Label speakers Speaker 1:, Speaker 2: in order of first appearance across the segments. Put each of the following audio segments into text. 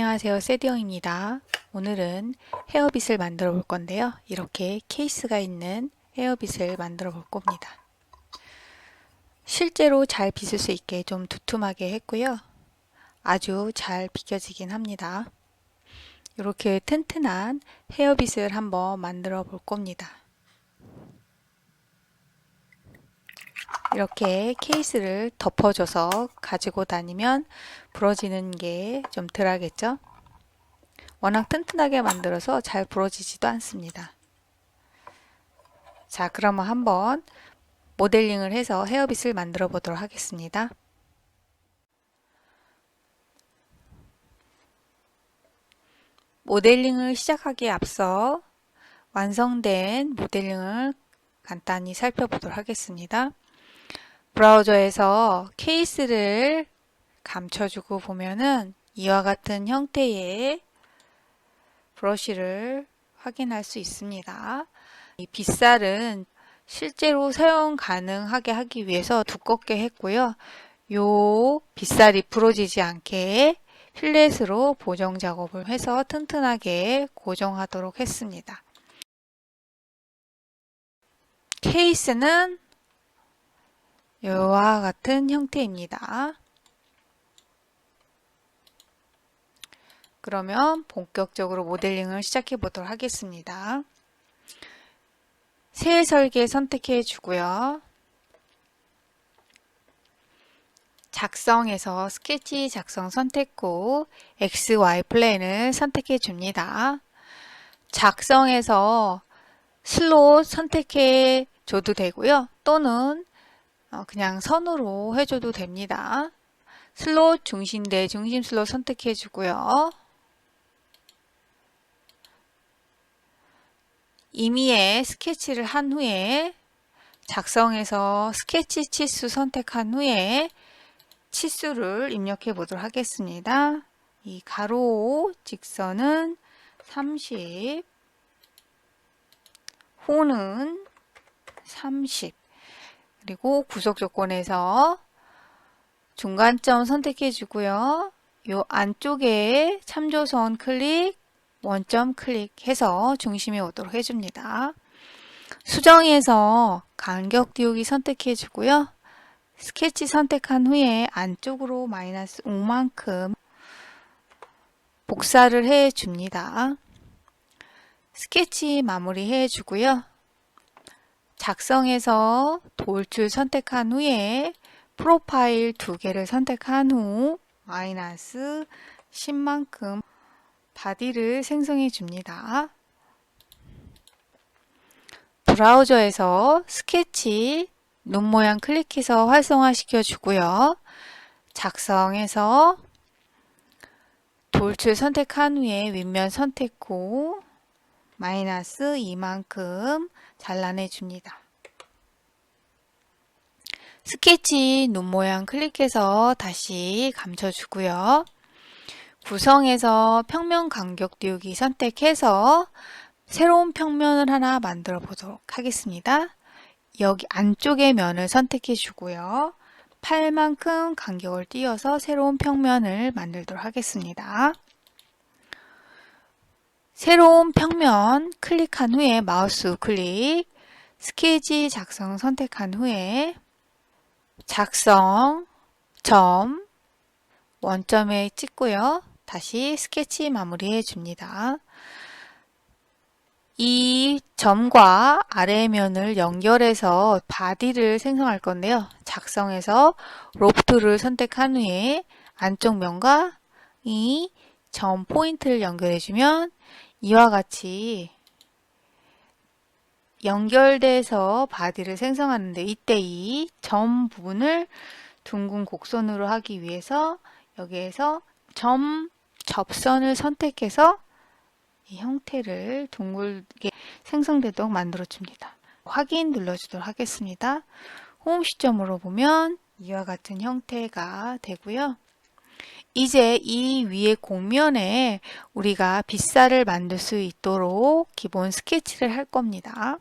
Speaker 1: 안녕하세요, 세디영입니다. 오늘은 헤어빗을 만들어 볼 건데요. 이렇게 케이스가 있는 헤어빗을 만들어 볼 겁니다. 실제로 잘 빗을 수 있게 좀 두툼하게 했고요. 아주 잘 비껴지긴 합니다. 이렇게 튼튼한 헤어빗을 한번 만들어 볼 겁니다. 이렇게 케이스를 덮어줘서 가지고 다니면 부러지는 게 좀 덜하겠죠? 워낙 튼튼하게 만들어서 잘 부러지지도 않습니다. 자, 그러면 한번 모델링을 해서 헤어빗을 만들어 보도록 하겠습니다. 모델링을 시작하기에 앞서 완성된 모델링을 간단히 살펴보도록 하겠습니다. 브라우저에서 케이스를 감춰주고 보면은 이와 같은 형태의 브러쉬를 확인할 수 있습니다. 이 빗살은 실제로 사용 가능하게 하기 위해서 두껍게 했고요. 요 빗살이 부러지지 않게 필렛으로 보정 작업을 해서 튼튼하게 고정하도록 했습니다. 케이스는 이와 같은 형태입니다. 그러면 본격적으로 모델링을 시작해 보도록 하겠습니다. 새 설계 선택해 주고요. 작성에서 스케치 작성 선택 후 XY 플레인을 선택해 줍니다. 작성에서 슬롯 선택해 줘도 되고요. 또는 그냥 선으로 해줘도 됩니다. 슬롯 중심 대 중심 슬롯 선택해 주고요. 임의의 스케치를 한 후에 작성에서 스케치 치수 선택한 후에 치수를 입력해 보도록 하겠습니다. 이 가로 직선은 30, 호는 30, 그리고 구속 조건에서 중간점 선택해 주고요. 요 안쪽에 참조선 클릭, 원점 클릭해서 중심에 오도록 해줍니다. 수정에서 간격 띄우기 선택해 주고요. 스케치 선택한 후에 안쪽으로 마이너스 5만큼 복사를 해 줍니다. 스케치 마무리 해 주고요. 작성에서 돌출 선택한 후에 프로파일 두 개를 선택한 후 마이너스 10만큼 바디를 생성해 줍니다. 브라우저에서 스케치 눈 모양 클릭해서 활성화 시켜 주고요. 작성해서 돌출 선택한 후에 윗면 선택 후 마이너스 2만큼 잘라내 줍니다. 스케치 눈 모양 클릭해서 다시 감춰주고요. 구성에서 평면 간격 띄우기 선택해서 새로운 평면을 하나 만들어 보도록 하겠습니다. 여기 안쪽의 면을 선택해 주고요. 8만큼 간격을 띄워서 새로운 평면을 만들도록 하겠습니다. 새로운 평면 클릭한 후에 마우스 클릭, 스케치 작성 선택한 후에 작성, 점, 원점에 찍고요. 다시 스케치 마무리해 줍니다. 이 점과 아래면을 연결해서 바디를 생성할 건데요. 작성해서 로프트를 선택한 후에 안쪽 면과 이 점 포인트를 연결해주면 이와 같이 연결돼서 바디를 생성하는데 이때 이 점 부분을 둥근 곡선으로 하기 위해서 여기에서 점 접선을 선택해서 이 형태를 둥글게 생성되도록 만들어 줍니다. 확인 눌러주도록 하겠습니다. 홈 시점으로 보면 이와 같은 형태가 되고요. 이제 이 위에 곡면에 우리가 빗살을 만들 수 있도록 기본 스케치를 할 겁니다.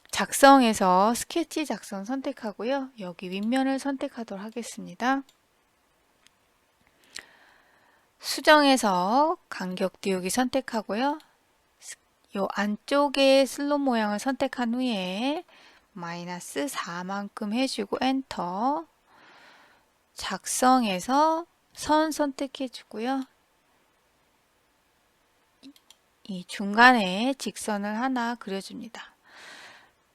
Speaker 1: 작성에서 스케치 작성 선택하고요. 여기 윗면을 선택하도록 하겠습니다. 수정에서 간격 띄우기 선택하고요. 요 안쪽에 슬롯 모양을 선택한 후에 마이너스 4만큼 해주고 엔터. 작성해서 선 선택해 주고요. 이 중간에 직선을 하나 그려줍니다.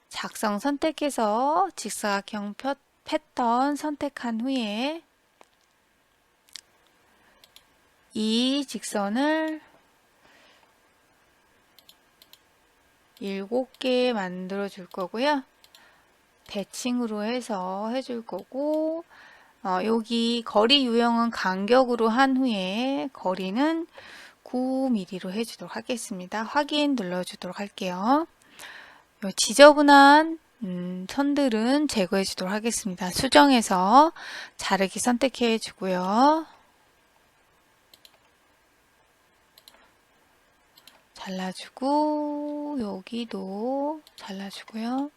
Speaker 1: 작성 선택해서 직사각형 패턴 선택한 후에 이 직선을 7개 만들어 줄 거고요. 대칭으로 해서 해줄 거고, 여기 거리 유형은 간격으로 한 후에 거리는 9mm로 해주도록 하겠습니다. 확인 눌러주도록 할게요. 요 지저분한 선들은 제거해 주도록 하겠습니다. 수정해서 자르기 선택해 주고요. 잘라주고 여기도 잘라주고요.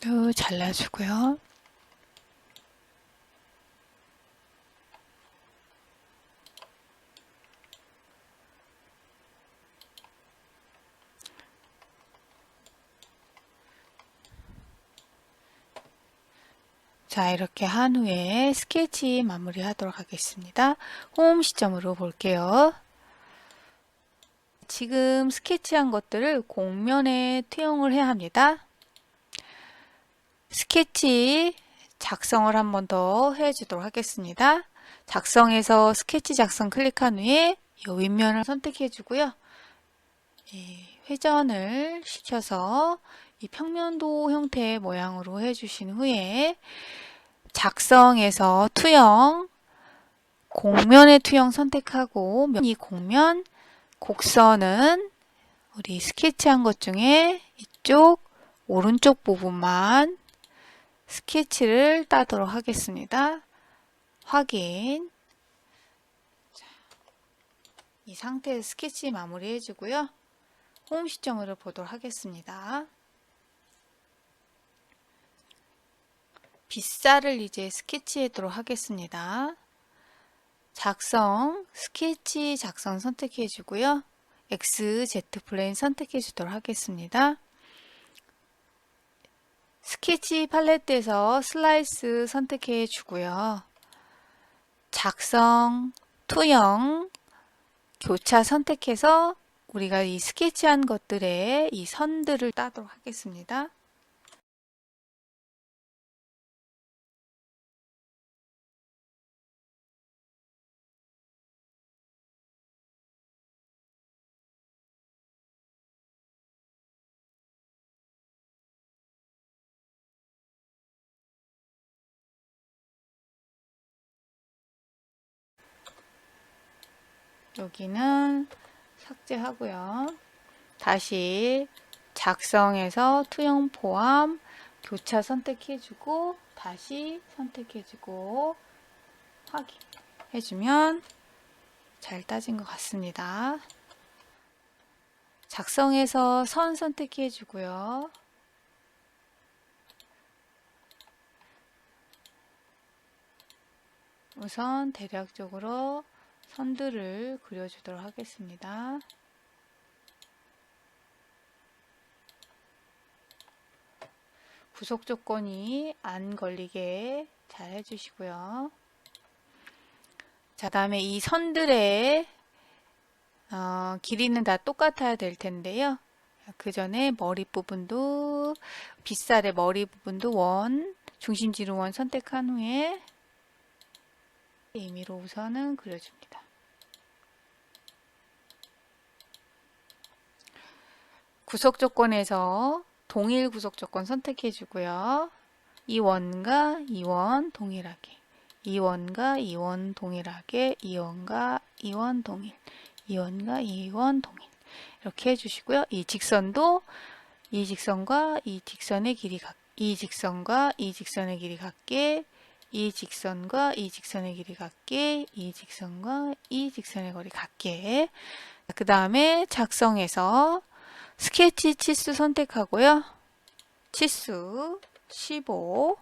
Speaker 1: 또 잘라주고요. 자, 이렇게 한 후에 스케치 마무리 하도록 하겠습니다. 홈 시점으로 볼게요. 지금 스케치한 것들을 공면에 투영을 해야 합니다. 스케치 작성을 한 번 더 해주도록 하겠습니다. 작성해서 스케치 작성 클릭한 후에 이 윗면을 선택해 주고요. 회전을 시켜서 이 평면도 형태의 모양으로 해주신 후에 작성해서 투영, 공면의 투영 선택하고 이 공면, 곡선은 우리 스케치한 것 중에 이쪽 오른쪽 부분만 스케치를 따도록 하겠습니다. 확인. 자, 이 상태에서 스케치 마무리 해주고요. 홈 시점으로 보도록 하겠습니다. 빗살을 이제 스케치하도록 하겠습니다. 작성, 스케치 작성 선택해 주고요. X, Z 플레인 선택해 주도록 하겠습니다. 스케치 팔레트에서 슬라이스 선택해 주고요. 작성, 투영, 교차 선택해서 우리가 이 스케치한 것들의 이 선들을 따도록 하겠습니다. 여기는 삭제하고요. 다시 작성해서 투영 포함 교차 선택해주고 다시 선택해주고 확인해주면 잘 따진 것 같습니다. 작성해서 선 선택해주고요. 우선 대략적으로 선들을 그려주도록 하겠습니다. 구속 조건이 안 걸리게 잘 해주시고요. 자, 다음에 이 선들의 길이는 다 똑같아야 될 텐데요. 그 전에 머리 부분도 빗살의 머리 부분도 원, 중심지로 원 선택한 후에 임의로 우선은 그려줍니다. 구속 조건에서 동일 구속 조건 선택해 주고요. 이 원과 이 원 동일하게, 이 원과 이 원 동일하게, 이 원과 이 원 동일, 이 원과 이 원 동일 이렇게 해주시고요. 이 직선도 이 직선과 이 직선의 길이 이 직선과 이 직선의 길이 같게, 이 직선과 이 직선의 길이 같게, 이 직선과 이 직선의 거리 같게. 그 다음에 작성해서 스케치 치수 선택하고요. 치수 15.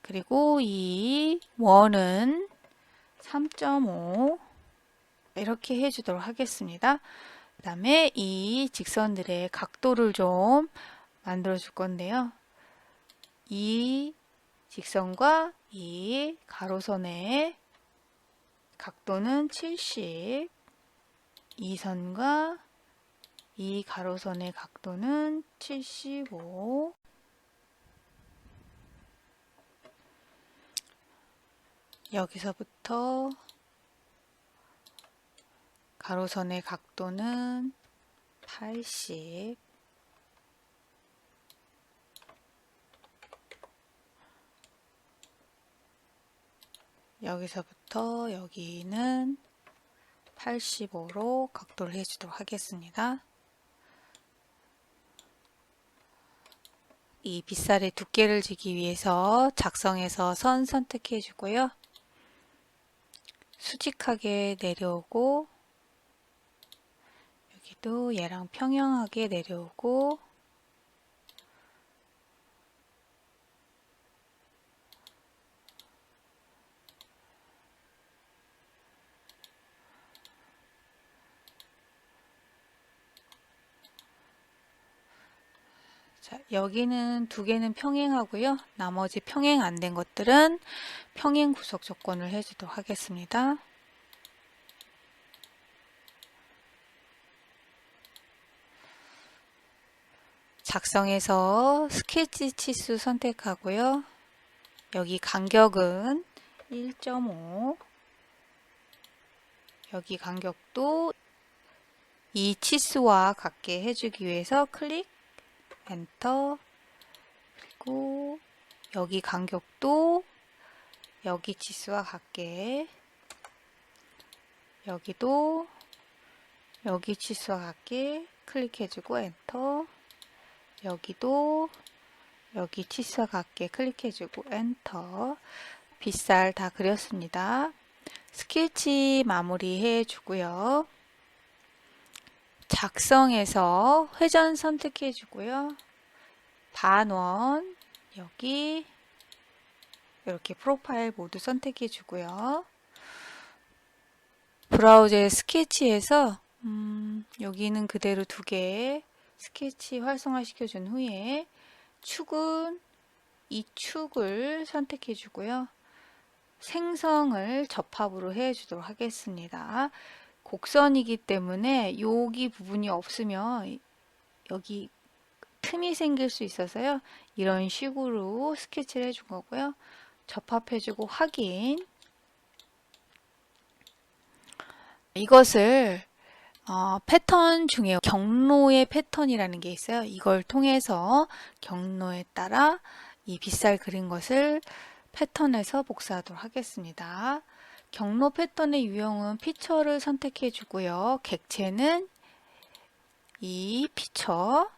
Speaker 1: 그리고 이 원은 3.5 이렇게 해주도록 하겠습니다. 그 다음에 이 직선들의 각도를 좀 만들어 줄 건데요. 이 직선과 이 가로선의 각도는 70, 이 선과 이 가로선의 각도는 75, 여기서부터 가로선의 각도는 80, 여기서부터 여기는 85로 각도를 해주도록 하겠습니다. 이 빗살의 두께를 재기 위해서 작성해서 선 선택해 주고요. 수직하게 내려오고 여기도 얘랑 평행하게 내려오고 자, 여기는 두 개는 평행하고요. 나머지 평행 안 된 것들은 평행 구속 조건을 해주도록 하겠습니다. 작성해서 스케치 치수 선택하고요. 여기 간격은 1.5, 여기 간격도 이 치수와 같게 해주기 위해서 클릭, 엔터, 그리고 여기 간격도 여기 치수와 같게, 여기도 여기 치수와 같게 클릭해주고 엔터, 여기도 여기 치수와 같게 클릭해주고 엔터. 빗살 다 그렸습니다. 스케치 마무리 해주고요. 작성해서 회전 선택해 주고요. 반원 여기 이렇게 프로파일 모두 선택해 주고요. 브라우저에 스케치에서 여기는 그대로 두 개 스케치 활성화 시켜준 후에 축은 이 축을 선택해 주고요. 생성을 접합으로 해 주도록 하겠습니다. 곡선이기 때문에 여기 부분이 없으면 여기 틈이 생길 수 있어서요. 이런 식으로 스케치를 해준 거고요. 접합해주고 확인. 이것을 패턴 중에 경로의 패턴이라는 게 있어요. 이걸 통해서 경로에 따라 이 빗살 그린 것을 패턴에서 복사하도록 하겠습니다. 경로 패턴의 유형은 피처를 선택해 주고요. 객체는 이 피처,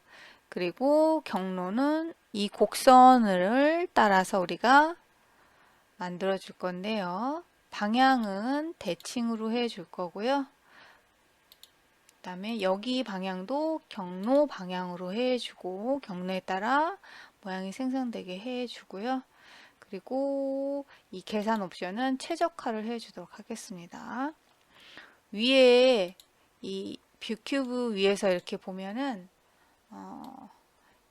Speaker 1: 그리고 경로는 이 곡선을 따라서 우리가 만들어 줄 건데요. 방향은 대칭으로 해 줄 거고요. 그 다음에 여기 방향도 경로 방향으로 해 주고 경로에 따라 모양이 생성되게 해 주고요. 그리고 이 계산 옵션은 최적화를 해 주도록 하겠습니다. 위에 이 뷰큐브 위에서 이렇게 보면은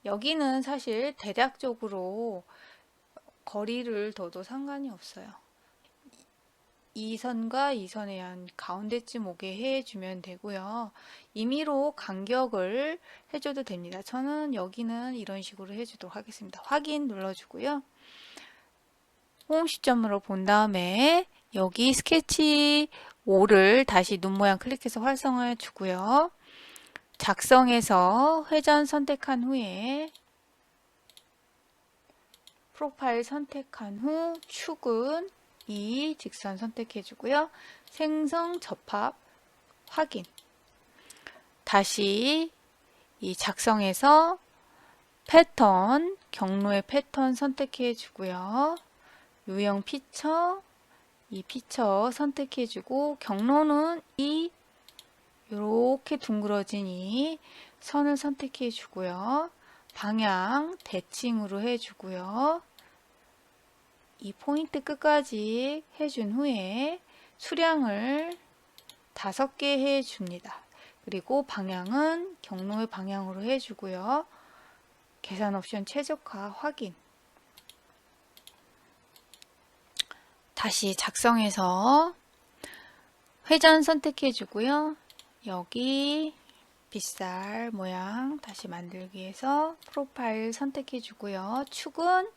Speaker 1: 여기는 사실 대략적으로 거리를 둬도 상관이 없어요. 이 선과 이 선의 한 가운데쯤 오게 해주면 되고요. 임의로 간격을 해줘도 됩니다. 저는 여기는 이런 식으로 해주도록 하겠습니다. 확인 눌러주고요. 호응 시점으로 본 다음에 여기 스케치 5를 다시 눈 모양 클릭해서 활성화해 주고요. 작성해서 회전 선택한 후에 프로파일 선택한 후 축은 이 직선 선택해 주고요. 생성 접합 확인. 다시 이 작성해서 패턴 경로의 패턴 선택해 주고요. 유형 피처 이 피처 선택해 주고 경로는 이 이렇게 둥그러진 이 선을 선택해 주고요. 방향 대칭으로 해 주고요. 이 포인트 끝까지 해준 후에 수량을 5개 해줍니다. 그리고 방향은 경로의 방향으로 해주고요. 계산 옵션 최적화 확인. 다시 작성해서 회전 선택해 주고요. 여기 빗살 모양 다시 만들기 위해서 프로파일 선택해 주고요. 축은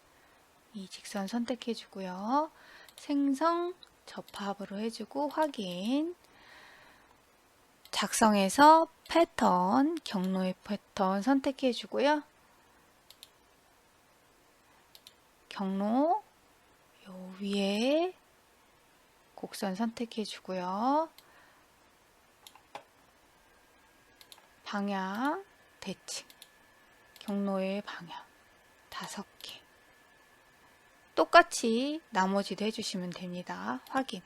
Speaker 1: 이 직선 선택해 주고요. 생성 접합으로 해주고 확인. 작성해서 패턴, 경로의 패턴 선택해 주고요. 경로 요 위에 곡선 선택해 주고요. 방향, 대칭, 경로의 방향 5개. 똑같이 나머지도 해주시면 됩니다. 확인.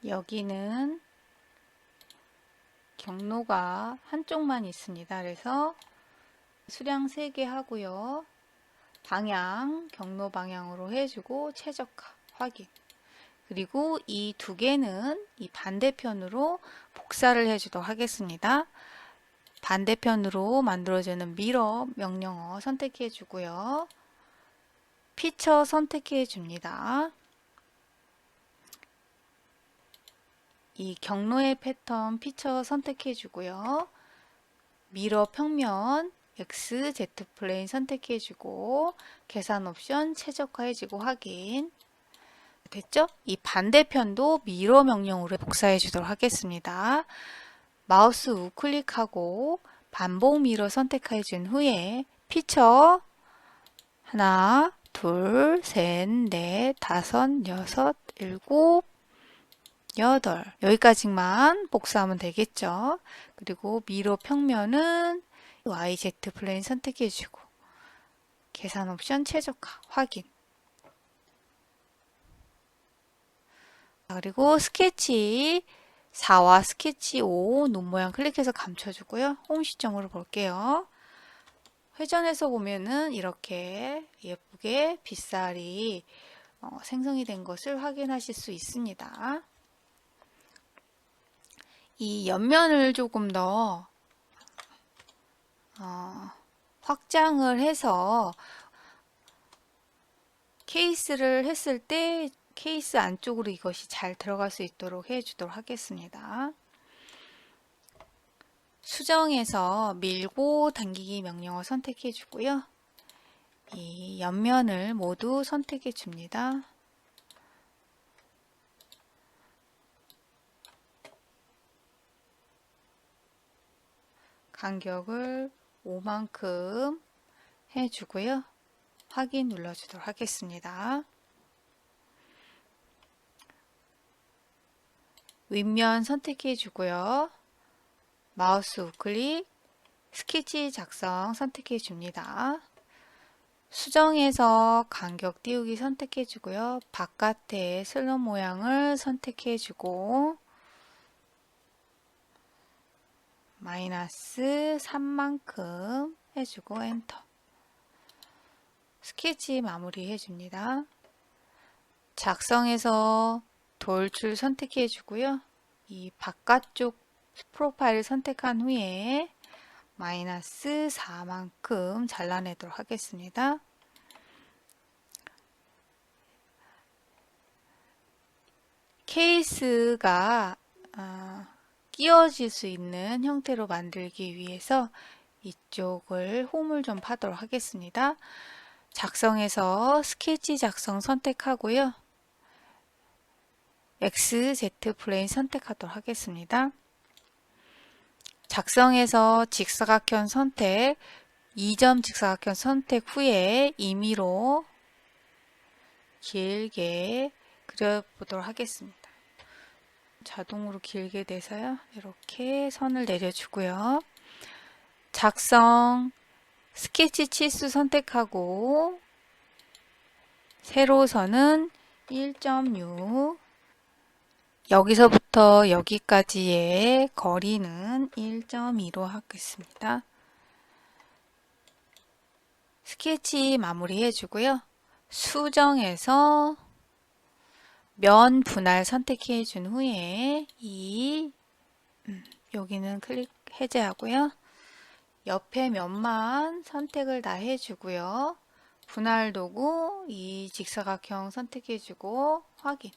Speaker 1: 여기는 경로가 한쪽만 있습니다. 그래서 수량 3개 하고요. 방향, 경로 방향으로 해주고 최적화 확인. 그리고 이 2개는 이 반대편으로 복사를 해주도록 하겠습니다. 반대편으로 만들어지는 미러 명령어 선택해 주고요. 피처 선택해 줍니다. 이 경로의 패턴 피처 선택해 주고요. 미러 평면 X, Z 플레인 선택해 주고 계산 옵션 최적화해 주고 확인. 됐죠? 이 반대편도 미러 명령으로 복사해 주도록 하겠습니다. 마우스 우클릭하고 반복 미러 선택해 준 후에 피처 하나, 둘, 셋, 넷, 다섯, 여섯, 일곱, 8 여기까지만 복사하면 되겠죠. 그리고 미러 평면은 YZ 플레인 선택해 주고 계산 옵션 최적화 확인. 그리고 스케치 4와 스케치 5 눈 모양 클릭해서 감춰주고요. 홈 시점으로 볼게요. 회전해서 보면은 이렇게 예쁘게 빗살이 생성이 된 것을 확인하실 수 있습니다. 이 옆면을 조금 더 확장을 해서 케이스를 했을 때 케이스 안쪽으로 이것이 잘 들어갈 수 있도록 해주도록 하겠습니다. 수정해서 밀고 당기기 명령어 선택해 주고요. 이 옆면을 모두 선택해 줍니다. 간격을 5만큼 해주고요. 확인 눌러주도록 하겠습니다. 윗면 선택해 주고요. 마우스 우클릭, 스케치 작성 선택해 줍니다. 수정해서 간격 띄우기 선택해 주고요. 바깥에 슬롯 모양을 선택해 주고 마이너스 3만큼 해주고 엔터. 스케치 마무리 해줍니다. 작성해서 돌출 선택해 주고요. 이 바깥쪽 프로파일을 선택한 후에 마이너스 4만큼 잘라내도록 하겠습니다. 케이스가 끼워질 수 있는 형태로 만들기 위해서 이쪽을 홈을 좀 파도록 하겠습니다. 작성해서 스케치 작성 선택하고요. X, Z 플레인 선택하도록 하겠습니다. 작성해서 직사각형 선택, 2점 직사각형 선택 후에 임의로 길게 그려보도록 하겠습니다. 자동으로 길게 돼서요. 이렇게 선을 내려주고요. 작성 스케치 치수 선택하고 세로선은 1.6, 여기서부터 여기까지의 거리는 1.2로 하겠습니다. 스케치 마무리 해주고요. 수정해서 면 분할 선택해 준 후에 여기는 클릭 해제하고요. 옆에 면만 선택을 다 해주고요. 분할 도구 이 직사각형 선택해주고 확인.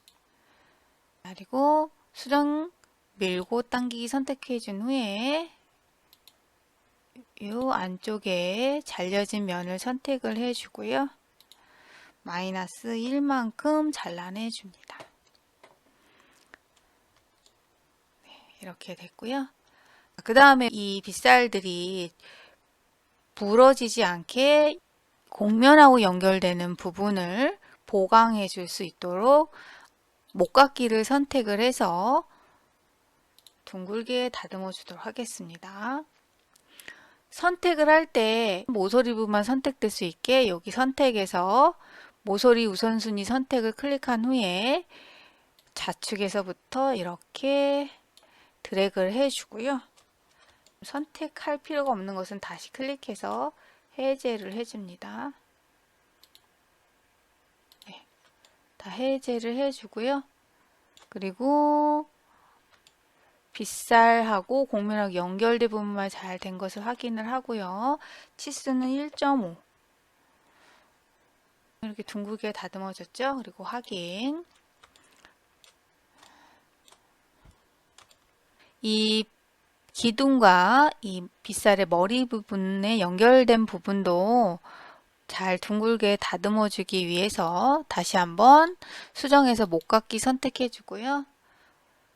Speaker 1: 그리고 수정 밀고 당기기 선택해준 후에 이 안쪽에 잘려진 면을 선택을 해주고요. 마이너스 1만큼 잘라내줍니다. 이렇게 됐고요. 그 다음에 이 빗살들이 부러지지 않게 곡면하고 연결되는 부분을 보강해 줄 수 있도록 목깎이를 선택을 해서 둥글게 다듬어 주도록 하겠습니다. 선택을 할 때 모서리 부분만 선택될 수 있게 여기 선택에서 모서리 우선순위 선택을 클릭한 후에 좌측에서부터 이렇게 드래그를 해주고요. 선택할 필요가 없는 것은 다시 클릭해서 해제를 해줍니다. 네, 다 해제를 해주고요. 그리고 빗살하고 곡면하고 연결된 부분만 잘 된 것을 확인을 하고요. 치수는 1.5. 이렇게 둥글게 다듬어졌죠? 그리고 확인. 이 기둥과 이 빗살의 머리 부분에 연결된 부분도 잘 둥글게 다듬어 주기 위해서 다시 한번 수정해서 목깎이 선택해 주고요.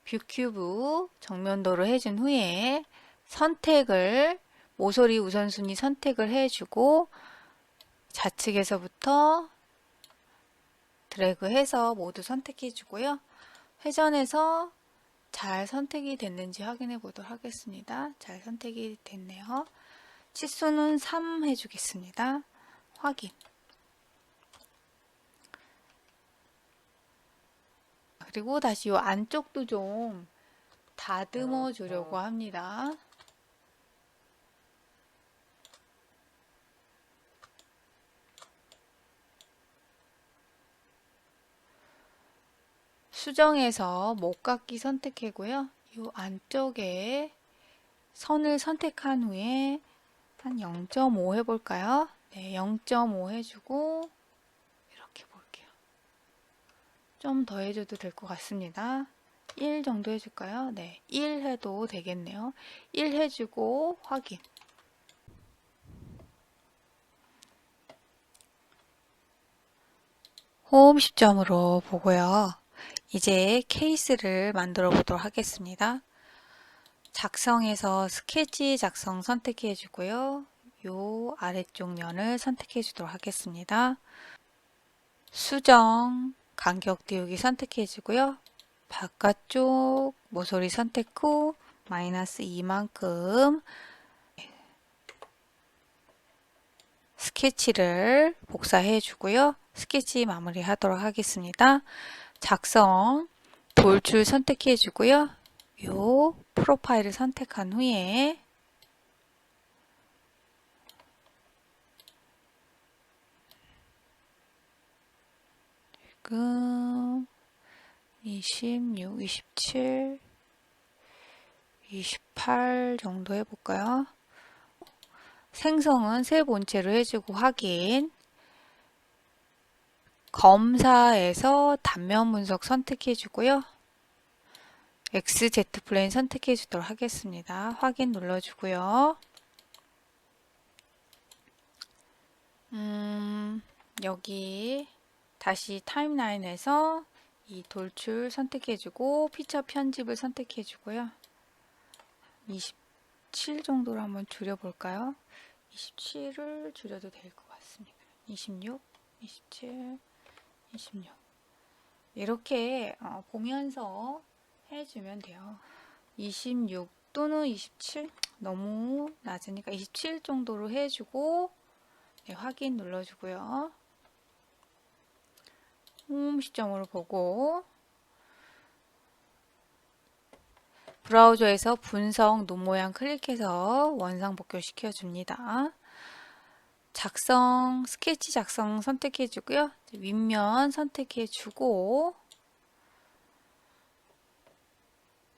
Speaker 1: 뷰 큐브 정면도로 해준 후에 선택을 모서리 우선순위 선택을 해주고 좌측에서부터 드래그해서 모두 선택해 주고요. 회전해서 잘 선택이 됐는지 확인해 보도록 하겠습니다. 잘 선택이 됐네요. 치수는 3 해주겠습니다. 확인. 그리고 다시 이 안쪽도 좀 다듬어 주려고 합니다. 수정해서 목깎이 선택하고요. 이 안쪽에 선을 선택한 후에 한 0.5 해볼까요? 네, 0.5 해주고 이렇게 볼게요. 좀 더 해줘도 될 것 같습니다. 1 정도 해줄까요? 네, 1 해도 되겠네요. 1 해주고 확인. 홈 시점으로 보고요. 이제 케이스를 만들어 보도록 하겠습니다. 작성해서 스케치 작성 선택해 주고요. 요 아래쪽 면을 선택해 주도록 하겠습니다. 수정 간격 띄우기 선택해 주고요. 바깥쪽 모서리 선택 후 마이너스 2만큼 스케치를 복사해 주고요. 스케치 마무리 하도록 하겠습니다. 작성 돌출 선택해 주고요. 요 프로파일을 선택한 후에 지금 26, 27, 28 정도 해볼까요? 생성은 새 본체로 해주고 확인. 검사에서 단면 분석 선택해 주고요. XZ 플레인 선택해 주도록 하겠습니다. 확인 눌러주고요. 여기 다시 타임라인에서 이 돌출 선택해 주고 피처 편집을 선택해 주고요. 27 정도로 한번 줄여볼까요? 27을 줄여도 될 것 같습니다. 26, 27, 26 이렇게 보면서 해주면 돼요. 26 또는 27 너무 낮으니까 27 정도로 해주고 네, 확인 눌러주고요. 시점으로 보고 브라우저에서 분석 눈 모양 클릭해서 원상 복교 시켜줍니다. 작성, 스케치 작성 선택해주고요. 윗면 선택해주고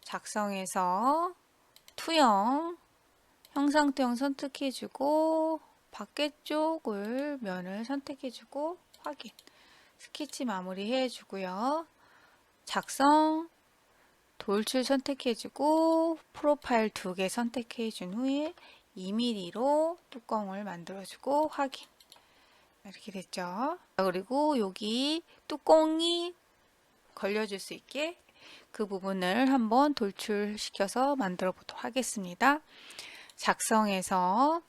Speaker 1: 작성해서 투영, 형상 투영 선택해주고 밖에쪽을 면을 선택해주고 확인, 스케치 마무리 해주고요. 작성, 돌출 선택해주고 프로파일 2개 선택해준 후에 2mm로 뚜껑을 만들어주고 확인. 이렇게 됐죠. 그리고 여기 뚜껑이 걸려줄 수 있게 그 부분을 한번 돌출시켜서 만들어 보도록 하겠습니다. 작성해서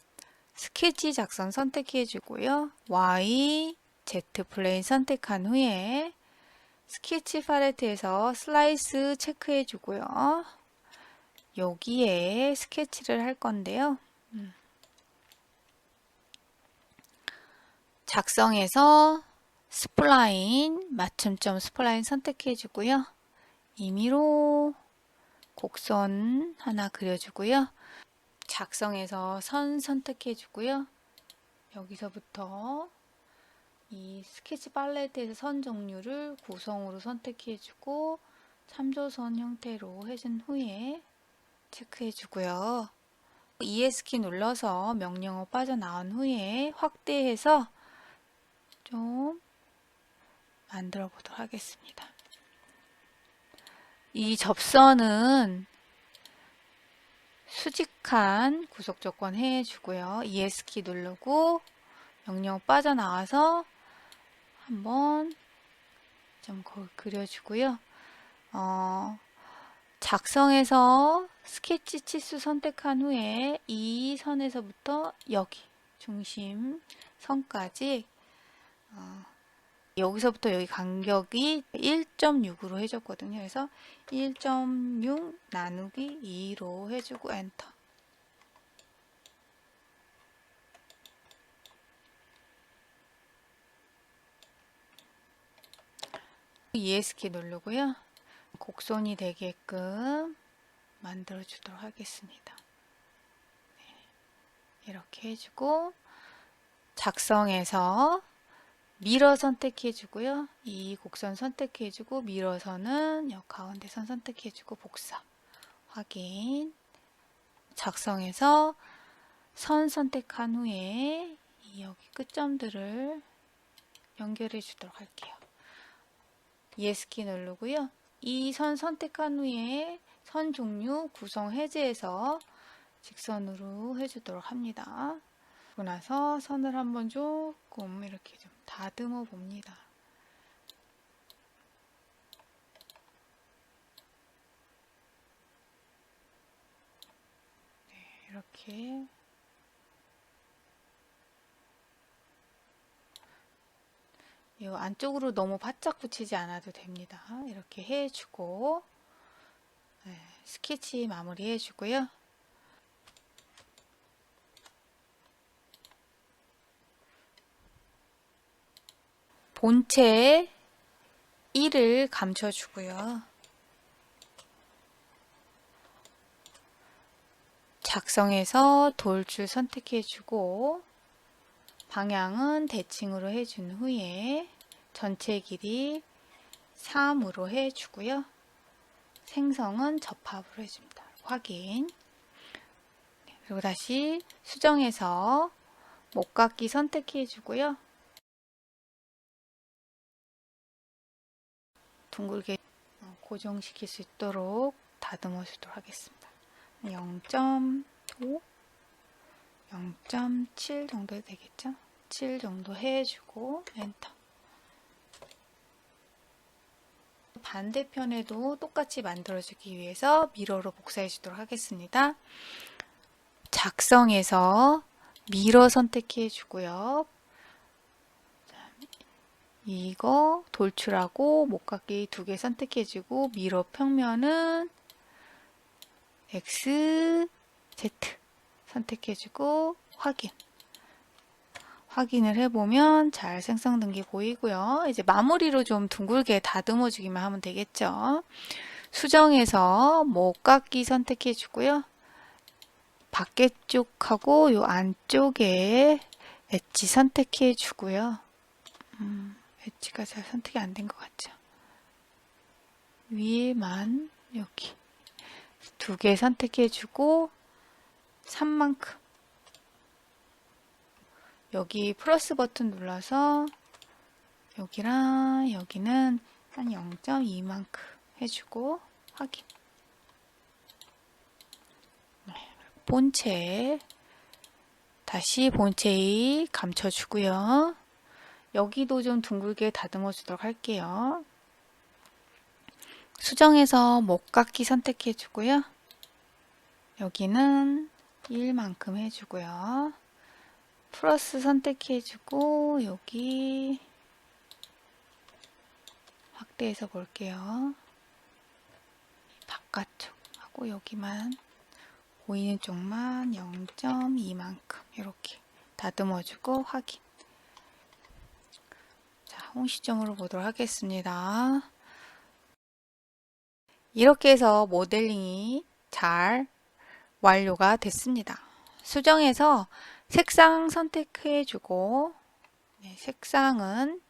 Speaker 1: 스케치 작성 선택해 주고요. Y, Z 플레인 선택한 후에 스케치 팔레트에서 슬라이스 체크해 주고요. 여기에 스케치를 할 건데요. 작성해서 스플라인, 맞춤점 스플라인 선택해 주고요. 임의로 곡선 하나 그려주고요. 작성해서 선 선택해 주고요. 여기서부터 이 스케치 팔레트에서 선 종류를 구성으로 선택해 주고 참조선 형태로 해준 후에 체크해 주고요. ES키 눌러서 명령어 빠져나온 후에 확대해서 좀 만들어 보도록 하겠습니다. 이 접선은 수직한 구속 조건 해주고요. ES키 누르고 명령 빠져나와서 한번 좀 그려주고요. 작성해서 스케치 치수 선택한 후에 이 선에서부터 여기 중심 선까지 여기서부터 여기 간격이 1.6으로 해줬거든요. 그래서 1.6 나누기 2로 해주고 엔터. ES키 누르고요. 곡선이 되게끔 만들어 주도록 하겠습니다. 네, 이렇게 해주고 작성해서 미러 선택해주고요. 이 곡선 선택해주고 미러선은 여 가운데 선 선택해주고 복사 확인. 작성해서 선 선택한 후에 여기 끝점들을 연결해 주도록 할게요. ES키 누르고요. 이 선 선택한 후에 선 종류 구성 해제해서 직선으로 해주도록 합니다. 그러고 나서 선을 한번 조금 이렇게 좀 다듬어 봅니다. 네, 이렇게 이 안쪽으로 너무 바짝 붙이지 않아도 됩니다. 이렇게 해주고 네, 스케치 마무리 해주고요. 본체 1을 감춰주고요. 작성해서 돌줄 선택해주고 방향은 대칭으로 해준 후에 전체 길이 3으로 해주고요. 생성은 접합으로 해줍니다. 확인. 그리고 다시 수정해서 목깎이 선택해주고요. 둥글게 고정시킬 수 있도록 다듬어 주도록 하겠습니다. 0.5, 0.7 정도 되겠죠? 7 정도 해주고 엔터. 반대편에도 똑같이 만들어주기 위해서 미러로 복사해 주도록 하겠습니다. 작성해서 미러 선택해 주고요. 이거 돌출하고 목깎이 2개 선택해주고 미러 평면은 X, Z 선택해주고 확인을 해보면 잘 생성된 게 보이고요. 이제 마무리로 좀 둥글게 다듬어 주기만 하면 되겠죠. 수정해서 목깎이 선택해 주고요. 밖에 쪽하고 요 안쪽에 엣지 선택해 주고요. 엣지가 잘 선택이 안 된 것 같죠. 위에만 여기 2개 선택해 주고 3만큼 여기 플러스 버튼 눌러서 여기랑 여기는 한 0.2만큼 해주고 확인. 본체 다시 본체 감춰주고요. 여기도 좀 둥글게 다듬어 주도록 할게요. 수정해서 목깎이 선택해 주고요. 여기는 1만큼 해주고요. 플러스 선택해 주고 여기 확대해서 볼게요. 바깥쪽 하고 여기만 보이는 쪽만 0.2만큼 이렇게 다듬어 주고 확인. 자, 홍시점으로 보도록 하겠습니다. 이렇게 해서 모델링이 잘 완료가 됐습니다. 수정해서 색상 선택해 주고 색상은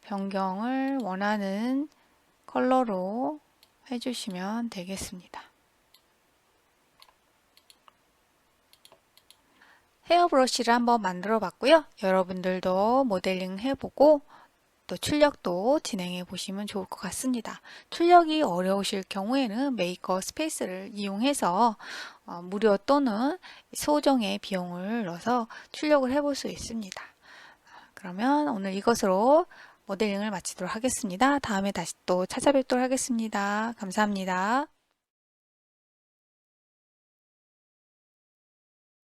Speaker 1: 변경을 원하는 컬러로 해주시면 되겠습니다. 헤어브러쉬를 한번 만들어 봤고요. 여러분들도 모델링 해보고 또 출력도 진행해 보시면 좋을 것 같습니다. 출력이 어려우실 경우에는 메이커 스페이스를 이용해서 무료 또는 소정의 비용을 넣어서 출력을 해볼 수 있습니다. 그러면 오늘 이것으로 모델링을 마치도록 하겠습니다. 다음에 다시 또 찾아뵙도록 하겠습니다. 감사합니다.